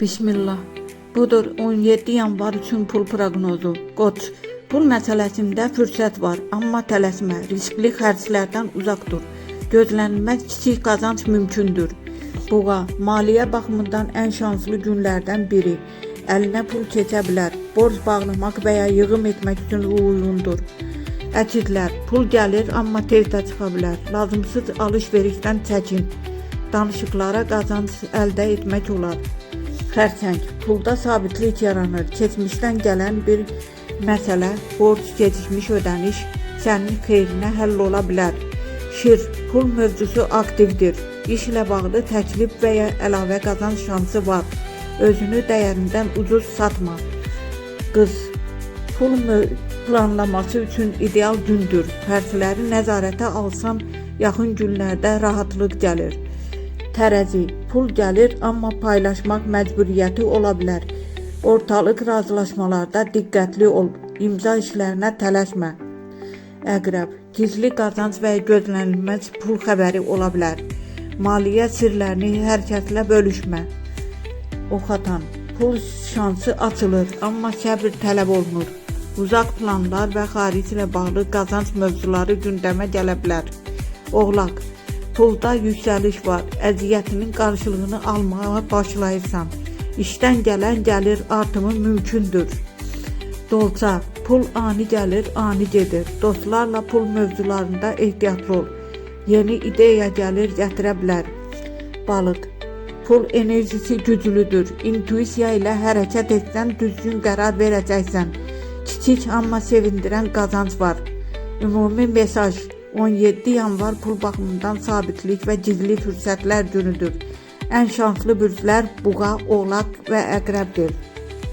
Bismillah. Budur 17 yanvar üçün pul proqnozu. Qoç, pul məsələsində fürsət var, amma tələsmə, riskli xərclərdən uzaq dur. Gözlənilməz kiçik qazanc mümkündür. Boğa, maliyyə baxımından ən şanslı günlərdən biri. Əlinə pul keçə bilər, borc bağlamaq və ya yığım etmək üçün uyğundur. Əkidlər, pul gəlir, amma tez də çıxa bilər. Lazımsız alış-verişdən çəkin. Danışıqlara qazanc əldə etmək olar. Xərçəng, pulda sabitlik yaranır. Keçmişdən gələn bir məsələ, borc, gecikmiş ödəniş sənin xeyrinə həll ola bilər. Şir, pul mövzusu aktivdir. İş ilə bağlı təklif və ya əlavə qazanc şansı var. Özünü dəyərindən ucuz satma. Qız, pul planlaması üçün ideal gündür. Xərcləri nəzarətə alsan, yaxın günlərdə rahatlıq gəlir. Tərəzi, pul gəlir, amma paylaşmaq məcburiyyəti ola bilər. Ortalıq razılaşmalarda diqqətli ol, imza işlərinə tələsmə. Əqrəb, gizli qazanc və gözlənilməz pul xəbəri ola bilər. Maliyyə sirlərini hər kəslə bölüşmə. Oxatan, pul şansı açılır, amma səbr tələb olunur. Uzaq planlar və xaric ilə bağlı qazanc mövzuları gündəmə gələ bilər. Oğlaq, pulda yüksəliş var, əziyyətinin qarşılığını almağa başlayırsan. İşdən gələn gəlir artımı mümkündür. Dolça, pul ani gəlir, ani gedir. Dostlarla pul mövzularında ehtiyatlı ol. Yeni ideya gəlir, gətirə bilər. Balıq, pul enerjisi güclüdür. İntuisiya ilə hərəkət etsən düzgün qərar verəcəksən. Kiçik amma sevindirən qazanc var. Ümumi mesaj, 17 yanvar pul baxımından sabitlik və gizli fürsətlər günüdür. Ən şanslı bürclər Buğa, Oğlaq və Əqrəbdir.